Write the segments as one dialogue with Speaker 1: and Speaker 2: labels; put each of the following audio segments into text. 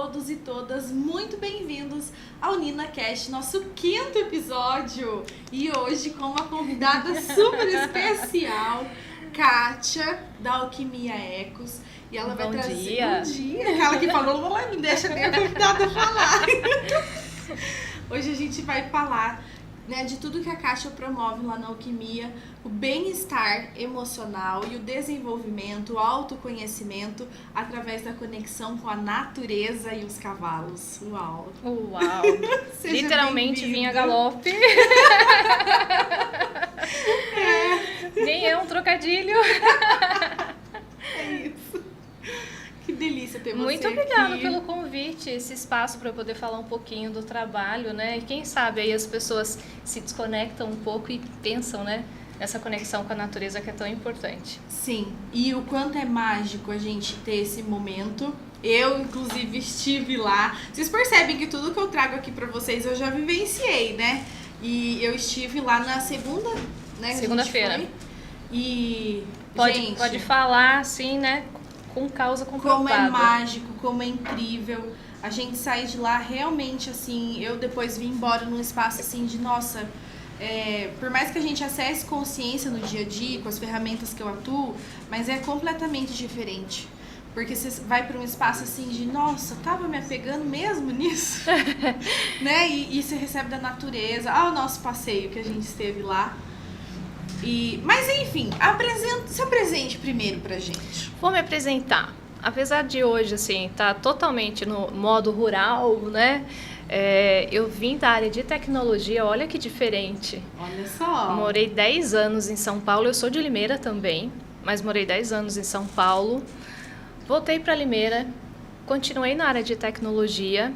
Speaker 1: todos e todas muito bem-vindos ao NinaCast, nosso 5º episódio. E hoje com uma convidada super especial, Kátia, da Alquimia Ecos. E ela vai trazer... Bom dia! Aquela que falou, não me deixa nem a convidada falar. Hoje a gente vai falar, né, de tudo que a Kátia promove lá na Alquimia, o bem-estar emocional e o desenvolvimento, o autoconhecimento através da conexão com a natureza e os cavalos. Uau!
Speaker 2: Uau! Literalmente vinha galope. Nem é um trocadilho.
Speaker 1: É isso. Que delícia ter você
Speaker 2: Muito obrigada
Speaker 1: aqui.
Speaker 2: pelo convite, esse espaço para eu poder falar um pouquinho do trabalho, né? E quem sabe aí as pessoas se desconectam um pouco e pensam, né? Nessa conexão com a natureza que é tão importante.
Speaker 1: Sim, e o quanto é mágico a gente ter esse momento. Eu, inclusive, estive lá. Vocês percebem que tudo que eu trago aqui pra vocês eu já vivenciei, né? E eu estive lá na segunda, né?
Speaker 2: Segunda-feira.
Speaker 1: E,
Speaker 2: pode falar assim, né? Com causa comprovada.
Speaker 1: Como é mágico, como é incrível. A gente sai de lá realmente assim. Eu depois vim embora num espaço assim de nossa. Por mais que a gente acesse consciência no dia a dia, com as ferramentas que eu atuo, mas é completamente diferente. Porque você vai para um espaço assim de, nossa, tava me apegando mesmo nisso? Né? E você recebe da natureza. O nosso passeio que a gente esteve lá. Mas enfim, se apresente primeiro pra gente.
Speaker 2: Vou me apresentar. Apesar de hoje, assim, tá totalmente no modo rural, né? Eu vim da área de tecnologia, olha que diferente.
Speaker 1: Olha só.
Speaker 2: Morei 10 anos em São Paulo, eu sou de Limeira também, mas morei 10 anos em São Paulo. Voltei para Limeira, continuei na área de tecnologia,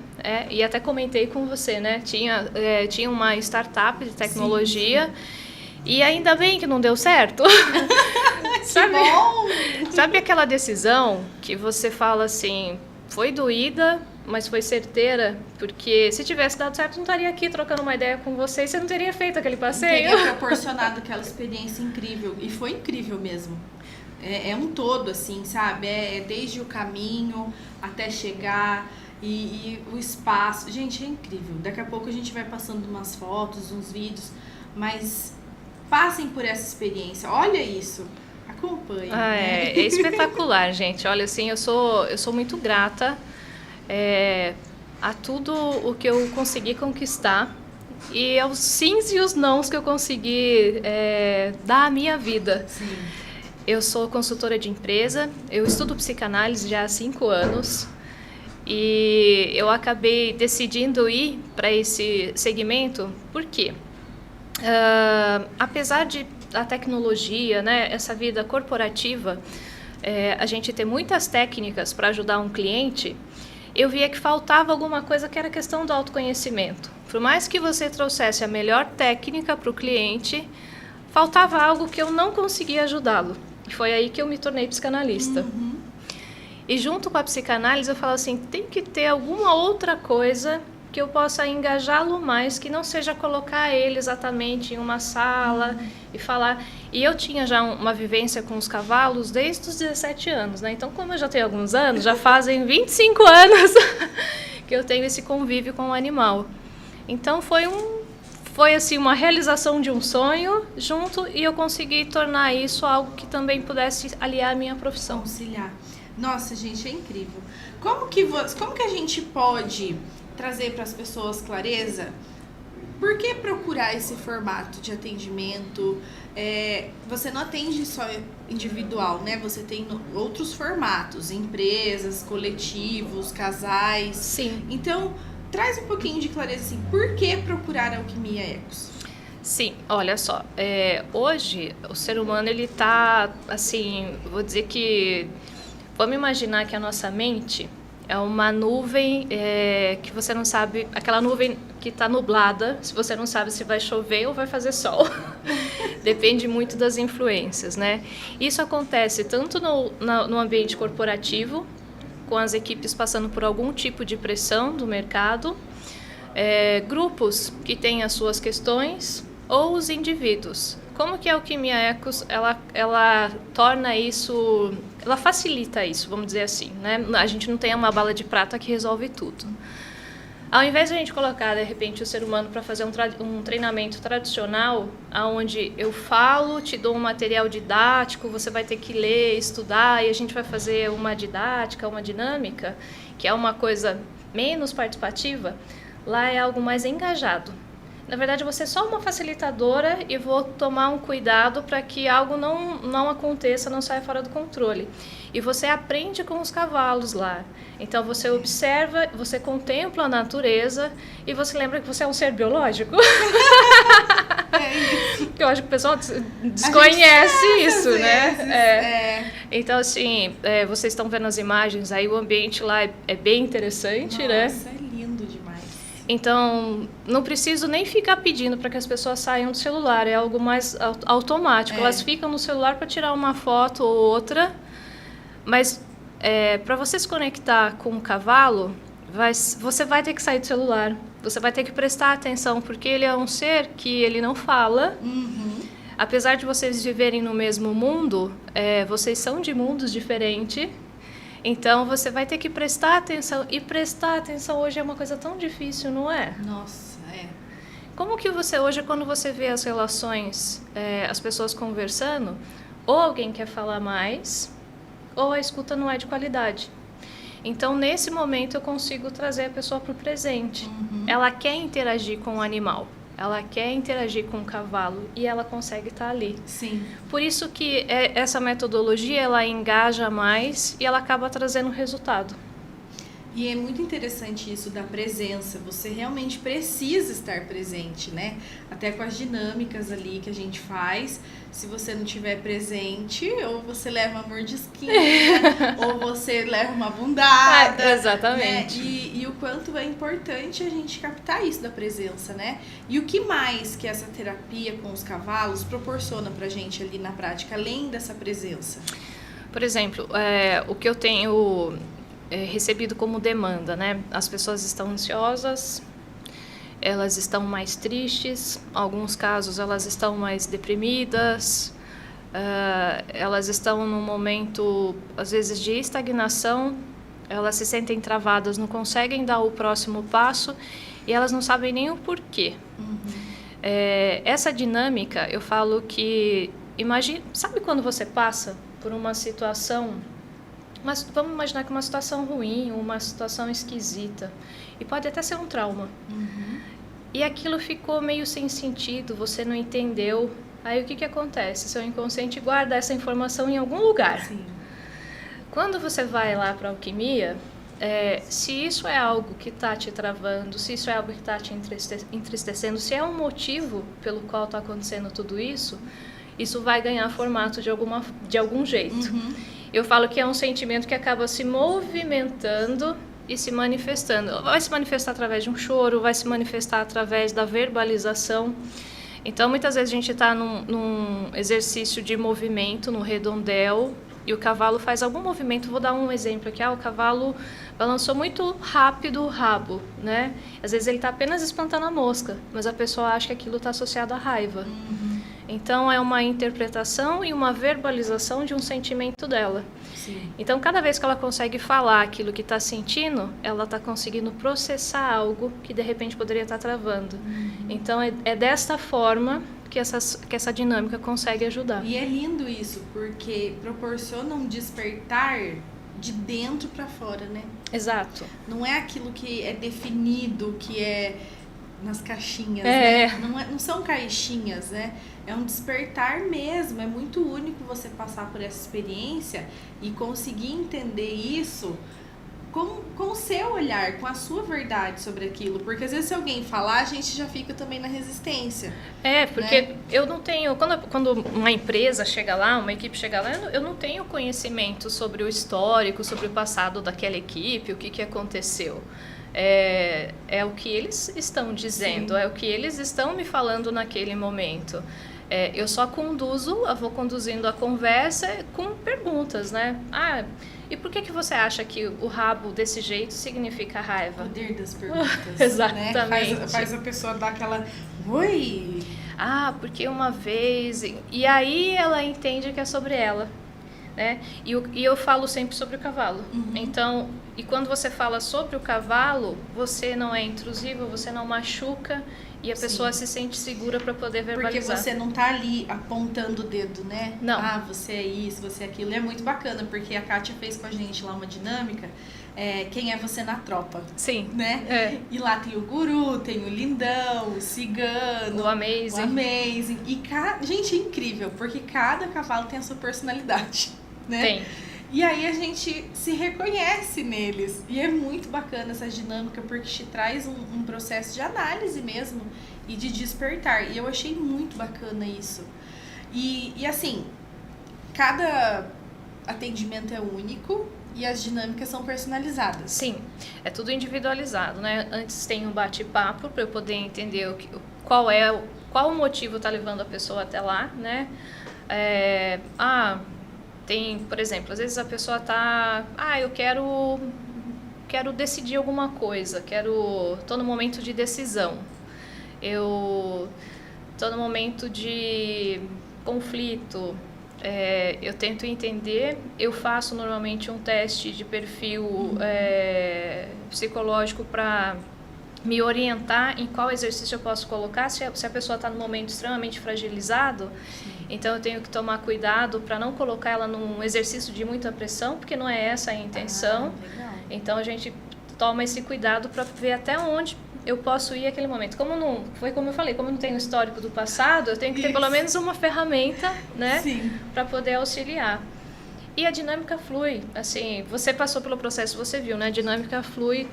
Speaker 2: e até comentei com você, né? Tinha uma startup de tecnologia. Sim. E ainda bem que não deu certo. Sabe aquela decisão que você fala assim, foi doída, mas foi certeira? Porque se tivesse dado certo, não estaria aqui trocando uma ideia com você e você não teria feito aquele passeio.
Speaker 1: Teria proporcionado aquela experiência incrível. E foi incrível mesmo. É um todo, assim, sabe? Desde o caminho até chegar e o espaço. Gente, é incrível. Daqui a pouco a gente vai passando umas fotos, uns vídeos, mas... passem por essa experiência. Olha isso. Acompanhe.
Speaker 2: É espetacular, gente. Olha, assim, eu sou muito grata a tudo o que eu consegui conquistar e aos sims e os nãos que eu consegui dar à minha vida.
Speaker 1: Sim.
Speaker 2: Eu sou consultora de empresa, eu estudo psicanálise já há 5 anos e eu acabei decidindo ir para esse segmento. Por quê? Apesar da tecnologia, né, essa vida corporativa, a gente ter muitas técnicas para ajudar um cliente, eu via que faltava alguma coisa que era a questão do autoconhecimento. Por mais que você trouxesse a melhor técnica para o cliente, faltava algo que eu não conseguia ajudá-lo. E foi aí que eu me tornei psicanalista.
Speaker 1: Uhum.
Speaker 2: E junto com a psicanálise eu falo assim, tem que ter alguma outra coisa que eu possa engajá-lo mais, que não seja colocar ele exatamente em uma sala e falar. E eu tinha já uma vivência com os cavalos desde os 17 anos, né? Então, como eu já tenho alguns anos, já fazem 25 anos que eu tenho esse convívio com o animal. Então, foi assim, uma realização de um sonho junto e eu consegui tornar isso algo que também pudesse aliar a minha profissão.
Speaker 1: Conciliar. Nossa, gente, é incrível. Como que a gente pode trazer para as pessoas clareza? Por que procurar esse formato de atendimento? Você não atende só individual, né? Você tem outros formatos, empresas, coletivos, casais.
Speaker 2: Sim.
Speaker 1: Então, traz um pouquinho de clareza assim, por que procurar a Alquimia Ecos?
Speaker 2: Sim, olha só, hoje o ser humano ele tá, assim, vou dizer que, vamos imaginar que a nossa mente é uma nuvem que você não sabe, aquela nuvem que está nublada, se você não sabe se vai chover ou vai fazer sol. Depende muito das influências, né? Isso acontece tanto no ambiente corporativo, com as equipes passando por algum tipo de pressão do mercado, grupos que têm as suas questões, ou os indivíduos. Como que a Alquimia Ecos, ela torna isso ela facilita isso, vamos dizer assim, né? A gente não tem uma bala de prata que resolve tudo. Ao invés de a gente colocar, de repente, o ser humano para fazer um treinamento tradicional, onde eu falo, te dou um material didático, você vai ter que ler, estudar, e a gente vai fazer uma didática, uma dinâmica, que é uma coisa menos participativa, lá é algo mais engajado. Na verdade, você é só uma facilitadora e vou tomar um cuidado para que algo não aconteça, não saia fora do controle. E você aprende com os cavalos lá. Então, você observa, você contempla a natureza e você lembra que você é um ser biológico. Eu acho que o pessoal desconhece isso, né? Então, assim, vocês estão vendo as imagens aí, o ambiente lá é bem interessante, né?
Speaker 1: Nossa, é lindo demais.
Speaker 2: Então, não preciso nem ficar pedindo para que as pessoas saiam do celular, é algo mais automático. Elas ficam no celular para tirar uma foto ou outra, mas para você se conectar com o cavalo, você vai ter que sair do celular, você vai ter que prestar atenção, porque ele é um ser que ele não fala. Apesar de vocês viverem no mesmo mundo, vocês são de mundos diferentes. Então, você vai ter que prestar atenção. E prestar atenção hoje é uma coisa tão difícil, não é?
Speaker 1: Nossa, é.
Speaker 2: Como que você hoje, quando você vê as relações, as pessoas conversando, ou alguém quer falar mais, ou a escuta não é de qualidade. Então, nesse momento, eu consigo trazer a pessoa para o presente. Ela quer interagir com o animal. Ela quer interagir com o cavalo e ela consegue estar ali.
Speaker 1: Sim.
Speaker 2: Por isso que essa metodologia, ela engaja mais e ela acaba trazendo resultado.
Speaker 1: E é muito interessante isso da presença. Você realmente precisa estar presente, né? Até com as dinâmicas ali que a gente faz. Se você não estiver presente, ou você leva uma mordisquinha, ou você leva uma bundada.
Speaker 2: Exatamente.
Speaker 1: Né? E o quanto é importante a gente captar isso da presença, né? E o que mais que essa terapia com os cavalos proporciona pra gente ali na prática, além dessa presença?
Speaker 2: Por exemplo, o que eu tenho recebido como demanda, né? As pessoas estão ansiosas, elas estão mais tristes, em alguns casos elas estão mais deprimidas, elas estão num momento, às vezes, de estagnação, elas se sentem travadas, não conseguem dar o próximo passo e elas não sabem nem o porquê. Essa dinâmica, eu falo que, sabe quando você passa por uma situação, mas vamos imaginar que uma situação ruim, uma situação esquisita, e pode até ser um trauma. E aquilo ficou meio sem sentido, você não entendeu. Aí o que acontece? Seu inconsciente guarda essa informação em algum lugar.
Speaker 1: Sim.
Speaker 2: Quando você vai lá para a alquimia, se isso é algo que está te travando, se isso é algo que está te entristecendo, se é um motivo pelo qual está acontecendo tudo isso vai ganhar formato de algum jeito. Eu falo que é um sentimento que acaba se movimentando e se manifestando. Vai se manifestar através de um choro, vai se manifestar através da verbalização. Então, muitas vezes a gente está num exercício de movimento, no redondel, e o cavalo faz algum movimento. Vou dar um exemplo aqui. O cavalo balançou muito rápido o rabo, né? Às vezes ele está apenas espantando a mosca, mas a pessoa acha que aquilo está associado à raiva. Então, é uma interpretação e uma verbalização de um sentimento dela.
Speaker 1: Sim.
Speaker 2: Então, cada vez que ela consegue falar aquilo que está sentindo, ela está conseguindo processar algo que, de repente, poderia estar travando. Então, é desta forma que essa dinâmica consegue ajudar.
Speaker 1: E é lindo isso, porque proporciona um despertar de dentro para fora, né?
Speaker 2: Exato.
Speaker 1: Não é aquilo que é definido, que é nas caixinhas, né? Não são caixinhas, né? É um despertar mesmo, é muito único você passar por essa experiência e conseguir entender isso com o seu olhar, com a sua verdade sobre aquilo. Porque às vezes se alguém falar, a gente já fica também na resistência.
Speaker 2: Porque
Speaker 1: né?
Speaker 2: Eu não tenho... Quando uma empresa chega lá, uma equipe chega lá, eu não tenho conhecimento sobre o histórico, sobre o passado daquela equipe, o que aconteceu. É o que eles estão dizendo,
Speaker 1: Sim.
Speaker 2: é o que eles estão me falando naquele momento. Eu só vou conduzindo a conversa com perguntas, né? E por que você acha que o rabo desse jeito significa raiva?
Speaker 1: O poder das perguntas.
Speaker 2: Exatamente.
Speaker 1: Né? Faz a pessoa dar aquela... Oi!
Speaker 2: Porque uma vez... E aí ela entende que é sobre ela. né? E eu falo sempre sobre o cavalo. Então, e quando você fala sobre o cavalo, você não é intrusivo, você não machuca e a pessoa se sente segura para poder verbalizar.
Speaker 1: Porque você não tá ali apontando o dedo, né?
Speaker 2: Não.
Speaker 1: Ah, você é isso, você é aquilo. E é muito bacana, porque a Kátia fez com a gente lá uma dinâmica, quem é você na tropa.
Speaker 2: Sim.
Speaker 1: Né?
Speaker 2: É.
Speaker 1: E lá tem o guru, tem o lindão, o cigano,
Speaker 2: o amazing.
Speaker 1: E gente, é incrível, porque cada cavalo tem a sua personalidade, né?
Speaker 2: Tem.
Speaker 1: E aí a gente se reconhece neles. E é muito bacana essa dinâmica, porque te traz um processo de análise mesmo e de despertar. E eu achei muito bacana isso. E assim, cada atendimento é único e as dinâmicas são personalizadas.
Speaker 2: Sim, é tudo individualizado, né? Antes tem um bate-papo para eu poder entender qual o motivo está levando a pessoa até lá, né? Tem, por exemplo, às vezes a pessoa tá, eu quero decidir alguma coisa, tô no momento de decisão, eu tô no momento de conflito, eu tento entender, eu faço normalmente um teste de perfil psicológico para me orientar em qual exercício eu posso colocar, se a pessoa está num momento extremamente fragilizado. Então eu tenho que tomar cuidado para não colocar ela num exercício de muita pressão, porque não é essa a intenção. Então a gente toma esse cuidado para ver até onde eu posso ir naquele momento. Foi como eu falei, como não tenho histórico do passado, eu tenho que ter pelo menos uma ferramenta, né, para poder auxiliar. E a dinâmica flui, assim, você passou pelo processo, você viu, né? A dinâmica flui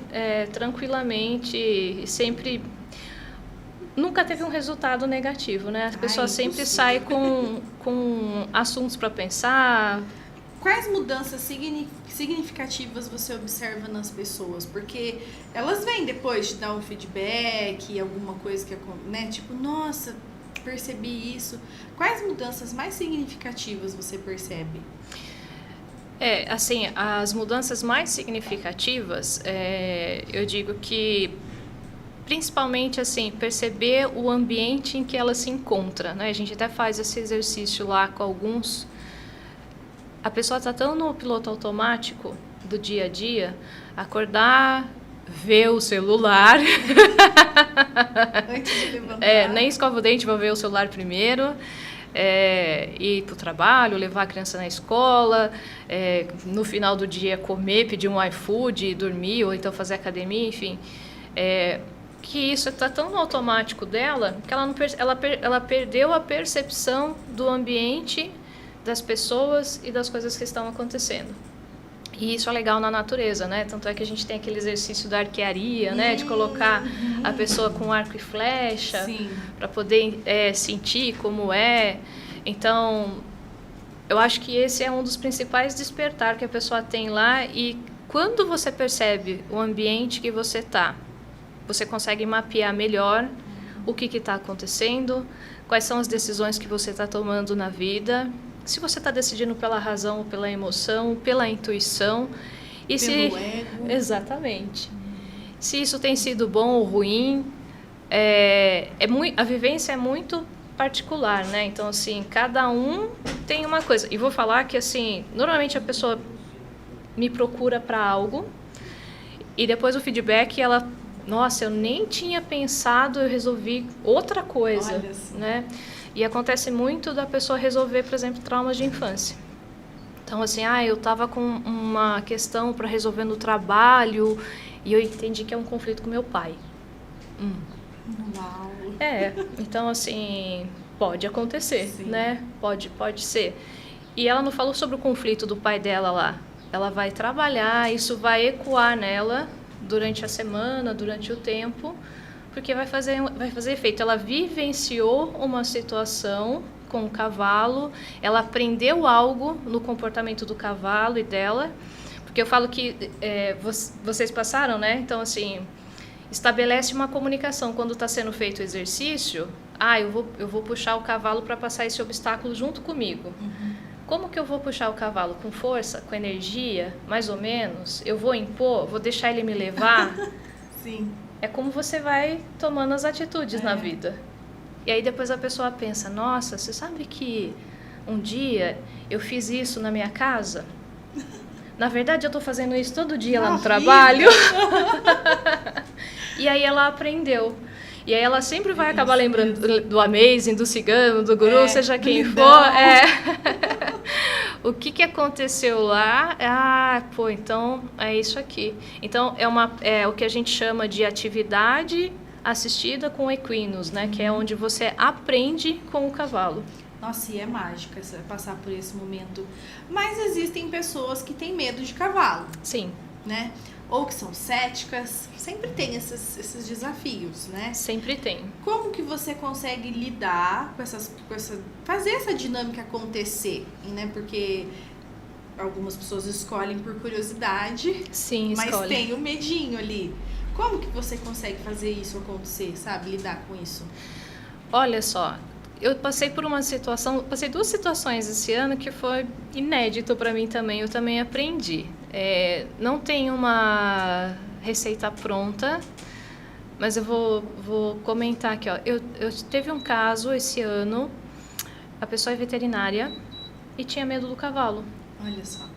Speaker 2: tranquilamente e sempre... Nunca teve um resultado negativo, né? A pessoa sempre sai com assuntos para pensar.
Speaker 1: Quais mudanças significativas você observa nas pessoas? Porque elas vêm depois de dar um feedback, alguma coisa que, né? Tipo, nossa, percebi isso. Quais mudanças mais significativas você percebe?
Speaker 2: Assim, as mudanças mais significativas, eu digo que principalmente assim, perceber o ambiente em que ela se encontra, né? A gente até faz esse exercício lá com alguns. A pessoa está tão no piloto automático do dia a dia, acordar, ver o celular.
Speaker 1: Antes de levantar.
Speaker 2: Nem escova o dente, vou ver o celular primeiro. Ir para o trabalho, levar a criança na escola, no final do dia comer, pedir um iFood, dormir, ou então fazer academia, enfim. Que isso está tão no automático dela que ela perdeu a percepção do ambiente, das pessoas e das coisas que estão acontecendo. E isso é legal na natureza, né? Tanto é que a gente tem aquele exercício da arquearia, né? De colocar a pessoa com arco e flecha para poder sentir como é. Então, eu acho que esse é um dos principais despertar que a pessoa tem lá. E quando você percebe o ambiente que você está, você consegue mapear melhor o que está acontecendo, quais são as decisões que você está tomando na vida, se você está decidindo pela razão ou pela emoção, pela intuição. E
Speaker 1: pelo ego.
Speaker 2: Exatamente. Se isso tem sido bom ou ruim, a vivência é muito particular, né? Então, assim, cada um tem uma coisa. E vou falar que, assim, normalmente a pessoa me procura para algo e depois o feedback, ela... Nossa, eu nem tinha pensado, eu resolvi outra coisa, né? E acontece muito da pessoa resolver, por exemplo, traumas de infância. Então, assim, eu estava com uma questão para resolver no trabalho e eu entendi que é um conflito com meu pai.
Speaker 1: Uau!
Speaker 2: Então, assim, pode acontecer, né? Pode ser. E ela não falou sobre o conflito do pai dela lá. Ela vai trabalhar, isso vai ecoar nela durante a semana, durante o tempo, porque vai fazer efeito. Ela vivenciou uma situação com o cavalo, ela aprendeu algo no comportamento do cavalo e dela, porque eu falo que vocês passaram, né? Então, assim, estabelece uma comunicação quando está sendo feito o exercício. Eu vou puxar o cavalo para passar esse obstáculo junto comigo. Como que eu vou puxar o cavalo? Com força? Com energia? Mais ou menos? Eu vou impor? Vou deixar ele me levar?
Speaker 1: Sim.
Speaker 2: É como você vai tomando as atitudes na vida. E aí depois a pessoa pensa, nossa, você sabe que um dia eu fiz isso na minha casa. Na verdade, eu estou fazendo isso todo dia lá no trabalho. E aí ela aprendeu. E aí ela sempre vai acabar lembrando do Amazing, do Cigano, do Guru, seja quem for. O que aconteceu lá? Então é isso aqui. Então é o que a gente chama de atividade assistida com equinos, né? Que é onde você aprende com o cavalo.
Speaker 1: Nossa, e é mágica passar por esse momento. Mas existem pessoas que têm medo de cavalo.
Speaker 2: Sim.
Speaker 1: Né? Ou que são céticas. Sempre tem esses desafios, né?
Speaker 2: Sempre tem.
Speaker 1: Como que você consegue lidar fazer essa dinâmica acontecer, né? Porque algumas pessoas escolhem por curiosidade.
Speaker 2: Sim,
Speaker 1: mas
Speaker 2: escolhem.
Speaker 1: tem o medinho ali. Como que você consegue fazer isso acontecer, sabe? Lidar com isso?
Speaker 2: Olha só, eu passei duas situações esse ano que foi inédito para mim também, eu também aprendi. Não tem uma receita pronta, mas eu vou comentar aqui, ó. Eu teve um caso esse ano, a pessoa é veterinária e tinha medo do cavalo.
Speaker 1: Olha só.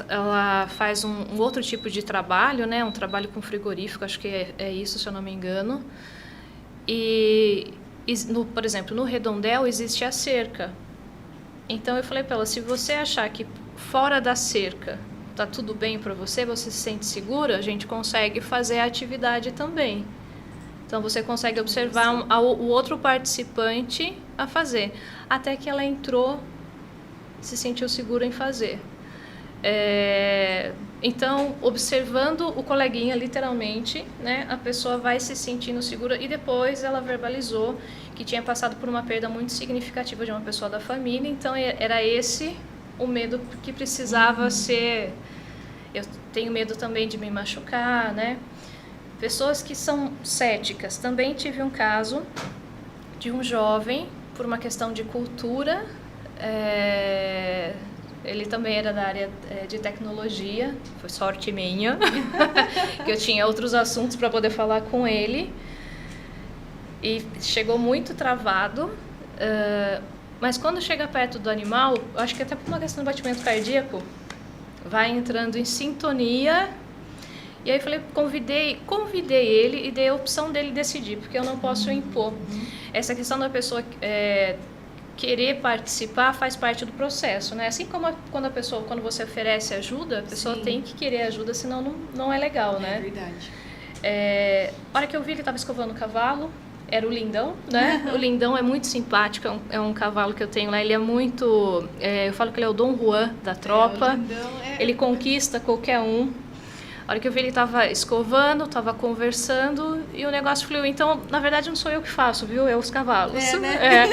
Speaker 2: Ela faz um outro tipo de trabalho, né? Um trabalho com frigorífico, acho que é isso, se eu não me engano. E por exemplo, no redondel existe a cerca. Então eu falei para ela, se você achar que fora da cerca tá tudo bem para você se sente segura, a gente consegue fazer a atividade também. Então você consegue observar o outro participante a fazer. Até que ela entrou, se sentiu segura em fazer. Então, observando o coleguinha, literalmente, né, a pessoa vai se sentindo segura e depois ela verbalizou que tinha passado por uma perda muito significativa de uma pessoa da família, então era esse o medo que precisava ser. Eu tenho medo também de me machucar, né? Pessoas que são céticas. Também tive um caso de um jovem, por uma questão de cultura, ele também era da área de tecnologia, foi sorte minha, que eu tinha outros assuntos para poder falar com ele. E chegou muito travado, mas quando chega perto do animal, acho que até por uma questão de batimento cardíaco, vai entrando em sintonia. E aí falei, convidei ele e dei a opção dele decidir, porque eu não posso impor. Essa questão da pessoa querer participar faz parte do processo, né? Assim como quando você oferece ajuda, a pessoa tem que querer ajuda, senão não é legal, né?
Speaker 1: É verdade.
Speaker 2: A hora que eu vi que ele estava escovando o cavalo, era o Lindão, né? O Lindão é muito simpático, é um cavalo que eu tenho lá, ele é muito... eu falo que ele é o Dom Juan da tropa, ele conquista qualquer um. A hora que eu vi ele estava escovando, estava conversando e o negócio fluiu. Então, na verdade, não sou eu que faço, viu? É os cavalos.
Speaker 1: Né?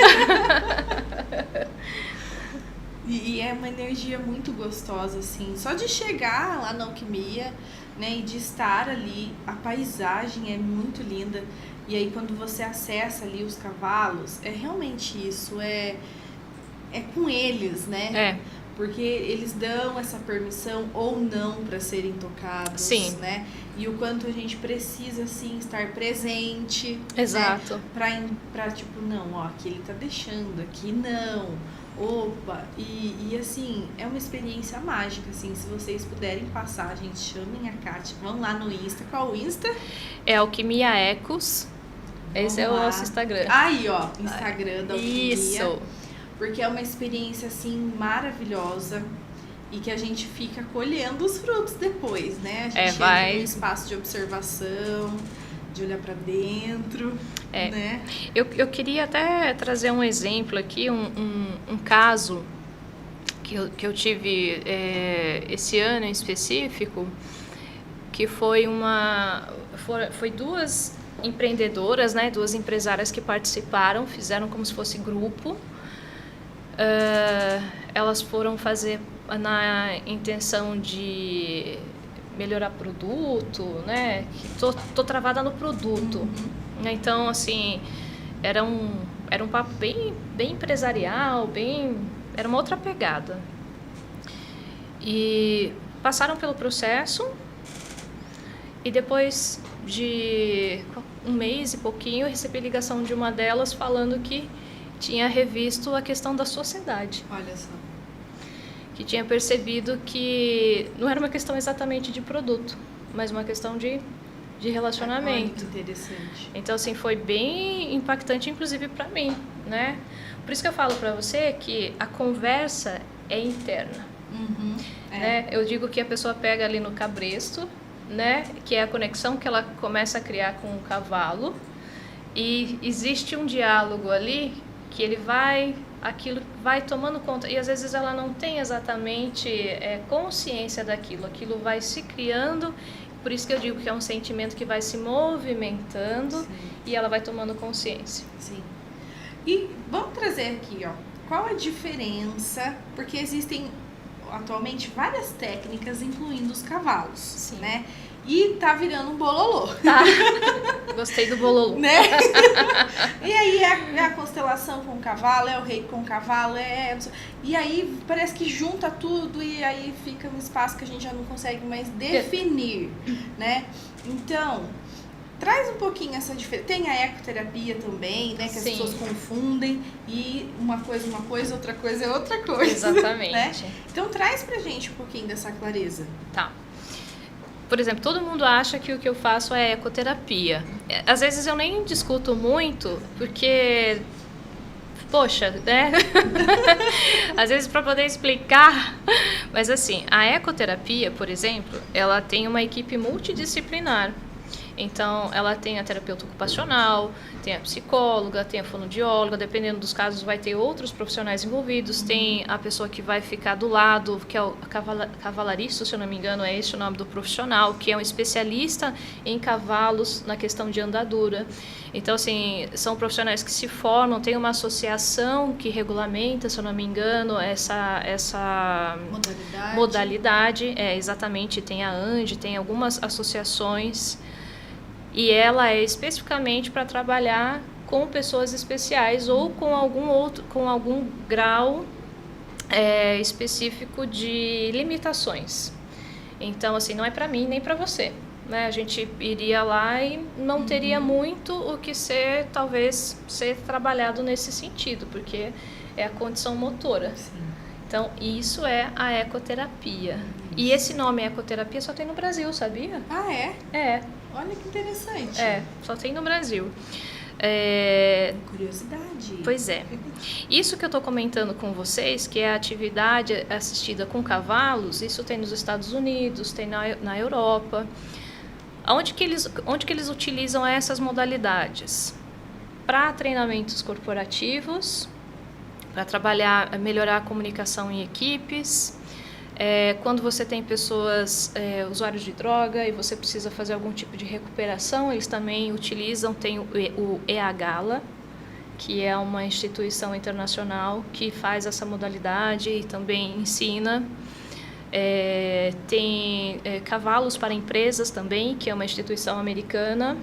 Speaker 1: E é uma energia muito gostosa, assim. Só de chegar lá na Alquimia, né? E de estar ali, a paisagem é muito linda. E aí, quando você acessa ali os cavalos, é realmente isso. É com eles, né? Porque eles dão essa permissão ou não para serem tocados,
Speaker 2: Sim.
Speaker 1: Né? E o quanto a gente precisa, assim, estar presente.
Speaker 2: Exato.
Speaker 1: Né? Pra tipo, não, ó, aqui ele tá deixando, aqui não. Opa! E assim, é uma experiência mágica, assim, se vocês puderem passar, gente, chamem a Kátia, vão lá no Insta. Qual o Insta?
Speaker 2: É Alquimia Ecos. Esse é o nosso Instagram.
Speaker 1: Aí, ó, Instagram da Alquimia.
Speaker 2: Isso.
Speaker 1: Porque é uma experiência, assim, maravilhosa e que a gente fica colhendo os frutos depois, né? A gente entra num espaço de observação, de olhar para dentro, né?
Speaker 2: Eu queria até trazer um exemplo aqui, um caso que eu tive esse ano em específico, que foi duas empreendedoras, né? Duas empresárias que participaram, fizeram como se fosse grupo. Elas foram fazer na intenção de melhorar produto, né? Tô travada no produto. Então, assim, era um papo bem empresarial, era uma outra pegada. E passaram pelo processo e depois de um mês e pouquinho eu recebi ligação de uma delas falando que tinha revisto a questão da sociedade.
Speaker 1: Olha só.
Speaker 2: Que tinha percebido que não era uma questão exatamente de produto, mas uma questão de relacionamento.
Speaker 1: Olha que interessante.
Speaker 2: Então, assim, foi bem impactante, inclusive para mim, né? Por isso que eu falo para você que a conversa é interna.
Speaker 1: Uhum,
Speaker 2: né? Eu digo que a pessoa pega ali no cabresto, né? Que é a conexão que ela começa a criar com o cavalo, e existe um diálogo ali que ele aquilo vai tomando conta, e às vezes ela não tem exatamente consciência daquilo, aquilo vai se criando. Por isso que eu digo que é um sentimento que vai se movimentando. Sim. E ela vai tomando consciência.
Speaker 1: Sim. E vamos trazer aqui, ó, qual a diferença, porque existem atualmente várias técnicas, incluindo os cavalos, sim, né? E tá virando um bololô.
Speaker 2: Tá. Gostei do bololô.
Speaker 1: Né? E aí é a constelação com o cavalo, é o rei com o cavalo, e aí parece que junta tudo e aí fica um espaço que a gente já não consegue mais definir, né? Então, traz um pouquinho essa diferença. Tem a ecoterapia também, né? Que as pessoas confundem, e uma coisa, outra coisa é outra coisa.
Speaker 2: Exatamente.
Speaker 1: Né? Então traz pra gente um pouquinho dessa clareza.
Speaker 2: Tá. Por exemplo, todo mundo acha que o que eu faço é ecoterapia. Às vezes eu nem discuto muito, porque, poxa, né? Às vezes para poder explicar. Mas assim, a ecoterapia, por exemplo, ela tem uma equipe multidisciplinar. Então, ela tem a terapeuta ocupacional, tem a psicóloga, tem a fonoaudióloga, dependendo dos casos vai ter outros profissionais envolvidos, tem a pessoa que vai ficar do lado, que é o cavalariço, se eu não me engano, é esse o nome do profissional, que é um especialista em cavalos na questão de andadura. Então, assim, são profissionais que se formam, tem uma associação que regulamenta, se eu não me engano, essa modalidade. Exatamente, tem a ANDE, tem algumas associações. E ela é especificamente para trabalhar com pessoas especiais ou com algum grau específico de limitações. Então, assim, não é para mim nem para você, né? A gente iria lá e não teria muito o que talvez ser trabalhado nesse sentido, porque é a condição motora. Sim. Então, isso é a ecoterapia. Isso. E esse nome ecoterapia só tem no Brasil, sabia?
Speaker 1: Ah, é?
Speaker 2: É.
Speaker 1: Olha que interessante.
Speaker 2: Só tem no Brasil.
Speaker 1: Curiosidade.
Speaker 2: Pois é. Isso que eu estou comentando com vocês, que é a atividade assistida com cavalos, isso tem nos Estados Unidos, tem na Europa. Onde que eles utilizam essas modalidades? Para treinamentos corporativos, para melhorar a comunicação em equipes. Quando você tem pessoas usuários de droga e você precisa fazer algum tipo de recuperação, eles também utilizam, tem o EAGALA, que é uma instituição internacional que faz essa modalidade e também ensina. Tem Cavalos para Empresas também, que é uma instituição americana.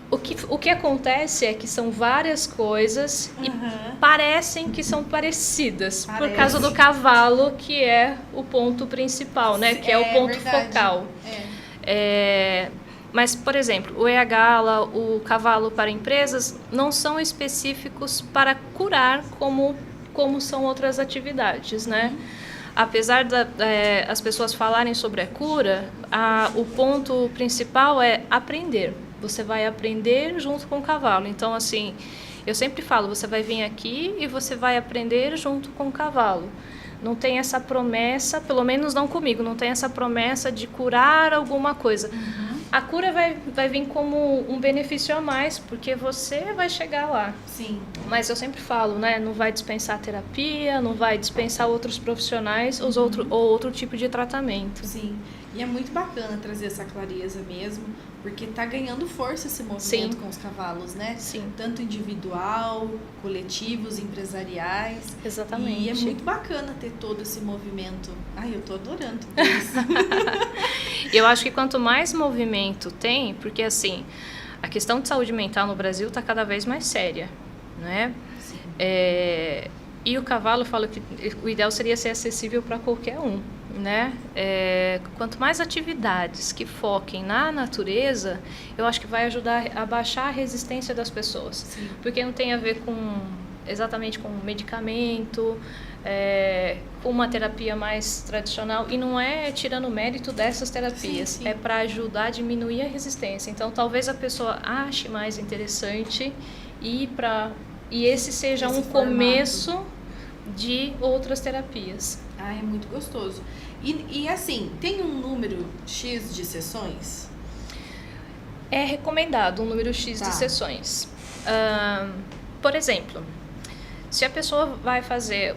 Speaker 2: O que acontece é que são várias coisas e parecem que são parecidas. Por causa do cavalo, que é o ponto principal, né? Que é o ponto focal. Mas, por exemplo, o EAGALA, o Cavalo para Empresas, não são específicos para curar como são outras atividades, né? Apesar as pessoas falarem sobre a cura, o ponto principal é aprender. Você vai aprender junto com o cavalo. Então, assim, eu sempre falo, você vai vir aqui e você vai aprender junto com o cavalo. Não tem essa promessa, pelo menos não comigo, não tem essa promessa de curar alguma coisa. A cura vai vir como um benefício a mais, porque você vai chegar lá.
Speaker 1: Sim.
Speaker 2: Mas eu sempre falo, né? Não vai dispensar terapia, não vai dispensar outros profissionais ou outro tipo de tratamento.
Speaker 1: Sim. E é muito bacana trazer essa clareza mesmo, porque tá ganhando força esse movimento com os cavalos, né?
Speaker 2: Sim.
Speaker 1: Tanto individual, coletivos, empresariais.
Speaker 2: Exatamente.
Speaker 1: E é muito bacana ter todo esse movimento. Ai, eu tô adorando tudo isso.
Speaker 2: Eu acho que quanto mais movimento tem, porque assim, a questão de saúde mental no Brasil tá cada vez mais séria, né?
Speaker 1: Sim.
Speaker 2: E o cavalo, eu falo que o ideal seria ser acessível para qualquer um, né? Quanto mais atividades que foquem na natureza, eu acho que vai ajudar a baixar a resistência das pessoas.
Speaker 1: Sim.
Speaker 2: Porque não tem a ver com exatamente com medicamento, com uma terapia mais tradicional, e não é tirando o mérito dessas terapias,
Speaker 1: Sim.
Speaker 2: é para ajudar a diminuir a resistência. Então, talvez a pessoa ache mais interessante e esse seja
Speaker 1: Esse
Speaker 2: um
Speaker 1: formato.
Speaker 2: começo de outras terapias.
Speaker 1: Ah, é muito gostoso. E assim, tem um número X de sessões?
Speaker 2: É recomendado um número X
Speaker 1: Tá.
Speaker 2: de sessões. Por exemplo, se a pessoa vai fazer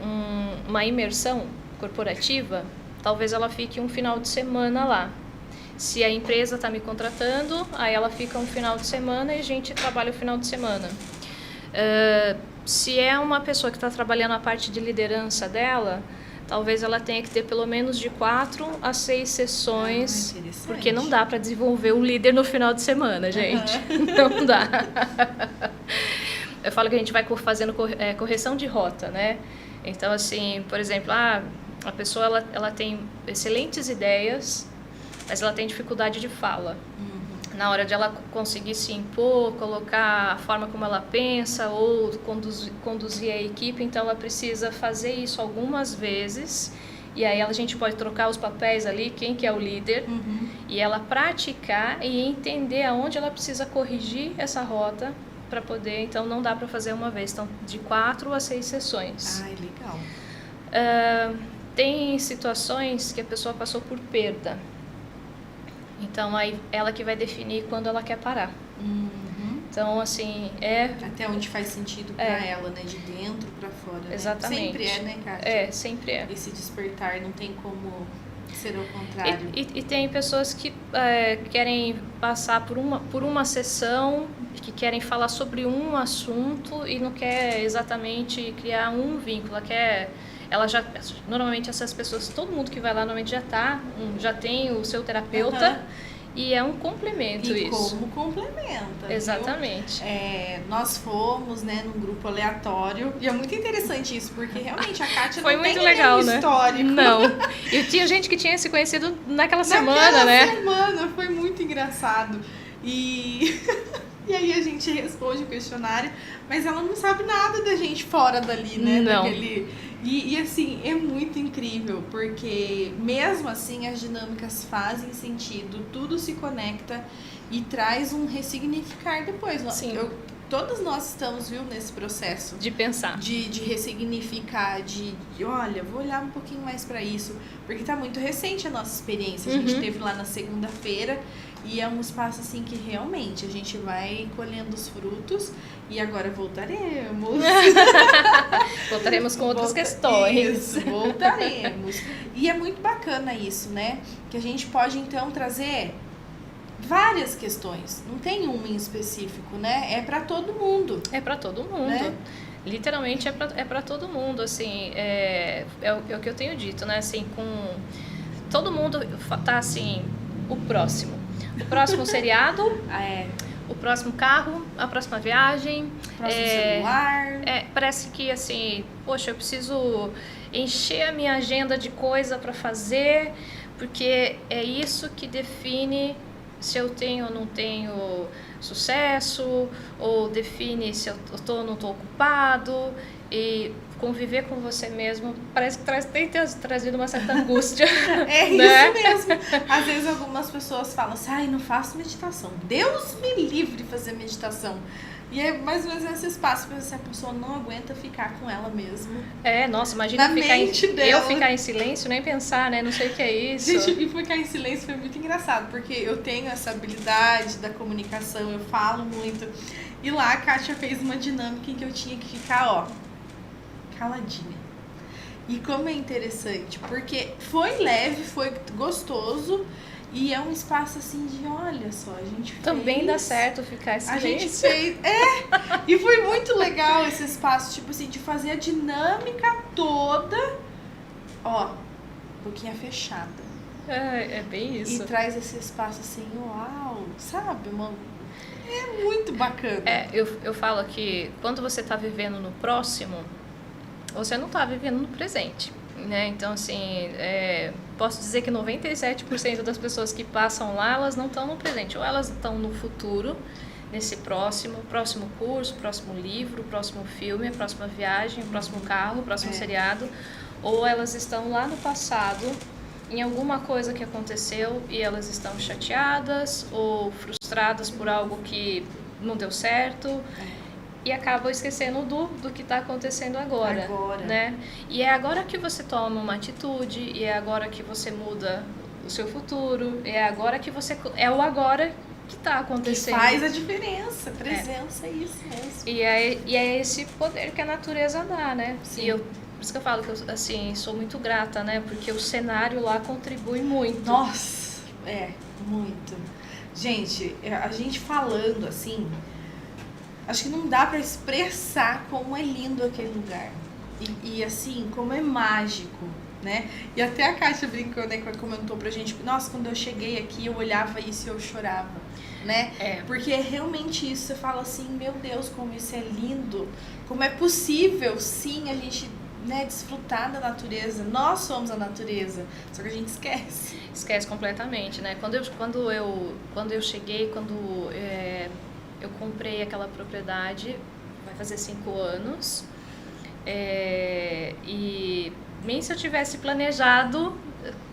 Speaker 2: uma imersão corporativa, talvez ela fique um final de semana lá. Se a empresa está me contratando, aí ela fica um final de semana e a gente trabalha o final de semana. Se é uma pessoa que está trabalhando a parte de liderança dela, talvez ela tenha que ter pelo menos de 4 a 6 sessões,
Speaker 1: interessante.
Speaker 2: porque não dá para desenvolver o líder no final de semana, gente. Não dá. Eu falo que a gente vai fazendo correção de rota, né? Então, assim, por exemplo, a pessoa ela tem excelentes ideias, mas ela tem dificuldade de fala. Na hora de ela conseguir se impor, colocar a forma como ela pensa ou conduzir a equipe, então ela precisa fazer isso algumas vezes, e aí a gente pode trocar os papéis ali, quem que é o líder, e ela praticar e entender aonde ela precisa corrigir essa rota para poder, então não dá para fazer uma vez, então de 4 a 6 sessões.
Speaker 1: Ai, legal.
Speaker 2: Tem situações que a pessoa passou por perda. Então, aí ela que vai definir quando ela quer parar. Então, assim,
Speaker 1: Até onde faz sentido pra ela, né? De dentro pra fora, né?
Speaker 2: Exatamente.
Speaker 1: Sempre é, né, Kátia?
Speaker 2: Sempre é.
Speaker 1: Esse despertar, não tem como ser ao contrário.
Speaker 2: E tem pessoas que querem passar por uma sessão, que querem falar sobre um assunto e não quer exatamente criar um vínculo. Normalmente essas pessoas, todo mundo que vai lá normalmente já tem o seu terapeuta, e é um complemento
Speaker 1: e
Speaker 2: isso.
Speaker 1: como complementa.
Speaker 2: Exatamente.
Speaker 1: Nós fomos, né, num grupo aleatório, e é muito interessante isso, porque realmente a Kátia
Speaker 2: Foi
Speaker 1: não
Speaker 2: muito
Speaker 1: tem
Speaker 2: legal,
Speaker 1: nenhum
Speaker 2: né?
Speaker 1: histórico.
Speaker 2: Não. E tinha gente que tinha se conhecido naquela semana, né?
Speaker 1: Semana, foi muito engraçado. E aí a gente responde o questionário, mas ela não sabe nada da gente fora dali, né?
Speaker 2: Não.
Speaker 1: E assim, é muito incrível, porque mesmo assim as dinâmicas fazem sentido, tudo se conecta e traz um ressignificar depois.
Speaker 2: Sim.
Speaker 1: Todos nós estamos, nesse processo.
Speaker 2: De pensar.
Speaker 1: De ressignificar, olha, vou olhar um pouquinho mais pra isso, porque tá muito recente a nossa experiência. A gente teve lá na segunda-feira e é um espaço assim que realmente a gente vai colhendo os frutos e agora voltaremos.
Speaker 2: Voltaremos com outras questões.
Speaker 1: Isso, voltaremos. E é muito bacana isso, né? Que a gente pode então trazer várias questões, não tem uma em específico, né? É pra todo mundo.
Speaker 2: É para todo mundo.
Speaker 1: Né?
Speaker 2: Literalmente é para todo mundo, assim, é o que eu tenho dito, né? Assim, todo mundo tá assim, o próximo seriado, o próximo carro, a próxima viagem,
Speaker 1: Próximo celular.
Speaker 2: parece que assim, poxa, eu preciso encher a minha agenda de coisa para fazer, porque é isso que define se eu tenho ou não tenho sucesso, ou define se eu tô ou não tô ocupado. E conviver com você mesmo parece que tem trazido uma certa angústia.
Speaker 1: É
Speaker 2: né?
Speaker 1: isso mesmo. Às vezes algumas pessoas falam assim, não faço meditação. Deus me livre de fazer meditação. E é mais ou menos esse espaço para se a pessoa não aguenta ficar com ela mesma.
Speaker 2: Nossa, imagina
Speaker 1: Na mente dela.
Speaker 2: eu ficar em silêncio, nem pensar, né? Não sei o que é isso.
Speaker 1: Gente, e ficar em silêncio foi muito engraçado, porque eu tenho essa habilidade da comunicação, eu falo muito. E lá a Kátia fez uma dinâmica em que eu tinha que ficar, caladinha. E como é interessante, porque foi leve, foi gostoso, e é um espaço assim de, olha só, a gente fez...
Speaker 2: Também dá certo ficar em silêncio.
Speaker 1: A gente fez, e foi muito legal esse espaço, tipo assim, de fazer a dinâmica toda, boquinha fechada.
Speaker 2: É bem isso.
Speaker 1: E traz esse espaço assim, uau, sabe, mano? É muito bacana.
Speaker 2: Eu falo que quando você está vivendo no próximo, você não está vivendo no presente, né? Então, assim, posso dizer que 97% das pessoas que passam lá, elas não estão no presente, ou elas estão no futuro, nesse próximo curso, próximo livro, próximo filme, próxima viagem, próximo carro, próximo seriado, ou elas estão lá no passado, em alguma coisa que aconteceu e elas estão chateadas ou frustradas por algo que não deu certo e acabam esquecendo do que está acontecendo agora, né? E é agora que você toma uma atitude, e é agora que você muda o seu futuro, é agora que você... É o agora que está acontecendo.
Speaker 1: Que faz a diferença, presença é isso mesmo.
Speaker 2: E é esse poder que a natureza dá, né?
Speaker 1: Sim.
Speaker 2: E por isso que eu falo que eu, assim, sou muito grata, né? Porque o cenário lá contribui muito.
Speaker 1: Nossa, muito. Gente, a gente falando assim, acho que não dá pra expressar como é lindo aquele lugar. E assim, como é mágico, né? E até a Kátia brincou, né? Que comentou pra gente, nossa, quando eu cheguei aqui, eu olhava isso e eu chorava, né? Porque é realmente isso, você fala assim, meu Deus, como isso é lindo, como é possível, sim, a gente... né, desfrutar da natureza. Nós somos a natureza, só que a gente esquece.
Speaker 2: Esquece completamente, né? Quando eu cheguei, eu comprei aquela propriedade, vai fazer 5 anos, e nem se eu tivesse planejado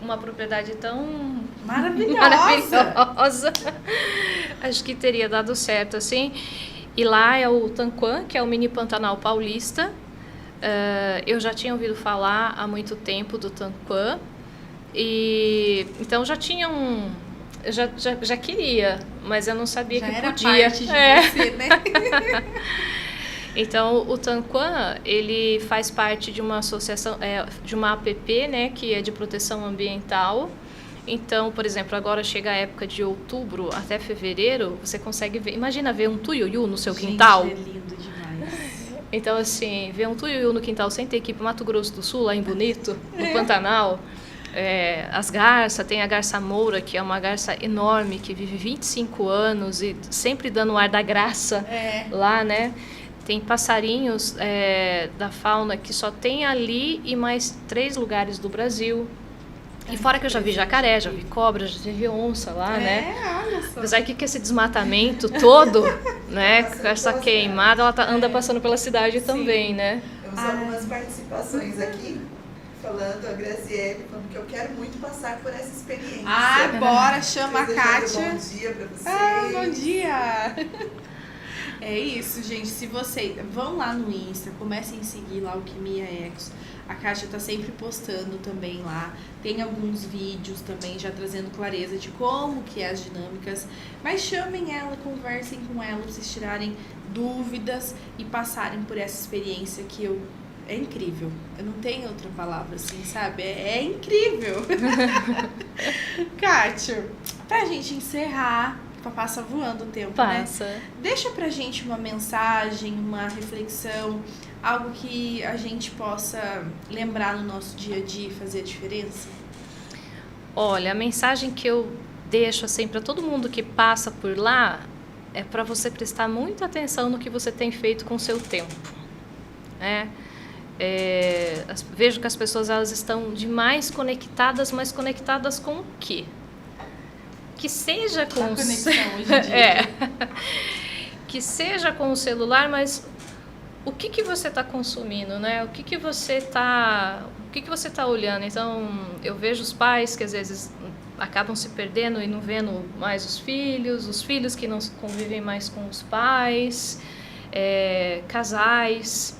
Speaker 2: uma propriedade tão maravilhosa, acho que teria dado certo, assim. E lá é o Tanquã, que é o mini Pantanal Paulista. Eu já tinha ouvido falar há muito tempo do Tanquã, e então já tinha já queria, mas eu não sabia que podia.
Speaker 1: Parte de você, né?
Speaker 2: Então o Tanquã, ele faz parte de uma associação, de uma APP, né, que é de proteção ambiental. Então, por exemplo, agora chega a época de outubro até fevereiro, você consegue ver, imagina ver um tuiuiu no seu quintal.
Speaker 1: Gente, é lindo demais.
Speaker 2: Então, assim, ver um tuiuiu no quintal sem ter que ir para Mato Grosso do Sul, lá em Bonito, no Pantanal. As garças, tem a garça moura, que é uma garça enorme, que vive 25 anos e sempre dando o ar da graça lá, né? Tem passarinhos da fauna que só tem ali e mais 3 lugares do Brasil. E fora que eu já vi jacaré, já vi cobra, já vi onça lá, né?
Speaker 1: Olha só.
Speaker 2: Apesar que esse desmatamento todo, né, com essa queimada, ela anda passando pela cidade também, né?
Speaker 3: Temos algumas participações aqui, falando, a Graziele, falando que eu quero muito passar por essa experiência.
Speaker 1: Bora, chama a
Speaker 3: Desejando
Speaker 1: Kátia.
Speaker 3: Bom dia pra vocês.
Speaker 1: Bom dia! É isso, gente. Se vocês vão lá no Insta, comecem a seguir lá o Alquimia Ecos. A Kátia tá sempre postando também lá. Tem alguns vídeos também já trazendo clareza de como que é as dinâmicas. Mas chamem ela, conversem com ela pra vocês tirarem dúvidas e passarem por essa experiência que é incrível. Eu não tenho outra palavra assim, sabe? É incrível. Kátia, pra gente encerrar, passa voando o tempo,
Speaker 2: Passa.
Speaker 1: né? Deixa pra gente uma mensagem, uma reflexão, algo que a gente possa lembrar no nosso dia a dia e fazer a diferença.
Speaker 2: Olha, a mensagem que eu deixo assim para todo mundo que passa por lá é para você prestar muita atenção no que você tem feito com o seu tempo, né? Vejo que as pessoas elas estão demais conectadas, mas conectadas com o quê? Que seja com
Speaker 1: a conexão hoje em dia.
Speaker 2: Que seja com o celular, mas o que você está consumindo, né? O que você está olhando? Então, eu vejo os pais que às vezes acabam se perdendo e não vendo mais os filhos que não convivem mais com os pais, casais,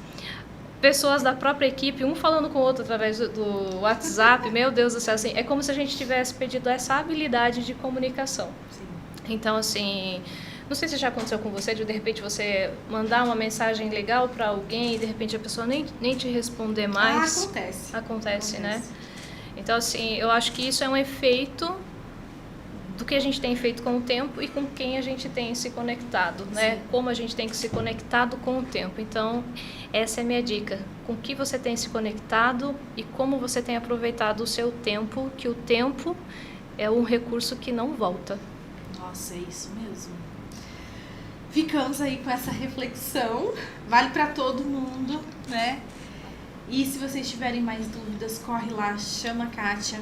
Speaker 2: pessoas da própria equipe, um falando com o outro através do WhatsApp. Meu Deus do céu, assim, é como se a gente tivesse perdido essa habilidade de comunicação.
Speaker 1: Sim.
Speaker 2: Então, assim, não sei se já aconteceu com você, de repente você mandar uma mensagem legal para alguém e de repente a pessoa nem te responder mais. Acontece, né? Então, assim, eu acho que isso é um efeito do que a gente tem feito com o tempo e com quem a gente tem se conectado, né?
Speaker 1: Sim.
Speaker 2: Como a gente tem se conectado com o tempo. Então, essa é a minha dica. Com que você tem se conectado e como você tem aproveitado o seu tempo, que o tempo é um recurso que não volta.
Speaker 1: Nossa, é isso mesmo. Ficamos aí com essa reflexão. Vale para todo mundo, né? E se vocês tiverem mais dúvidas, corre lá, chama a Kátia.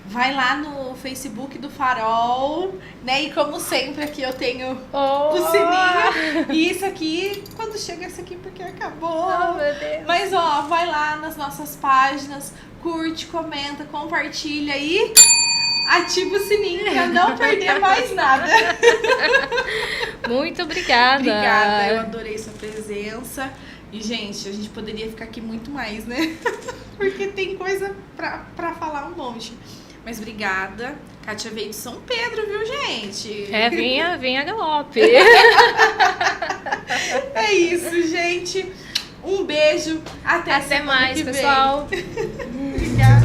Speaker 1: vai lá no Facebook do Farol, né? E como sempre aqui eu tenho o sininho. E isso aqui, quando chega isso aqui, porque acabou.
Speaker 2: Oh, meu Deus.
Speaker 1: Mas ó, vai lá nas nossas páginas, curte, comenta, compartilha e ativa o sininho pra não perder mais nada.
Speaker 2: Muito obrigada.
Speaker 1: Obrigada, eu adorei sua presença. E, gente, a gente poderia ficar aqui muito mais, né? Porque tem coisa pra falar um monte. Mas obrigada. Kátia veio de São Pedro, viu, gente?
Speaker 2: Vinha galope.
Speaker 1: É isso, gente. Um beijo. Até semana
Speaker 2: mais,
Speaker 1: que vem.
Speaker 2: pessoal.
Speaker 1: Obrigada.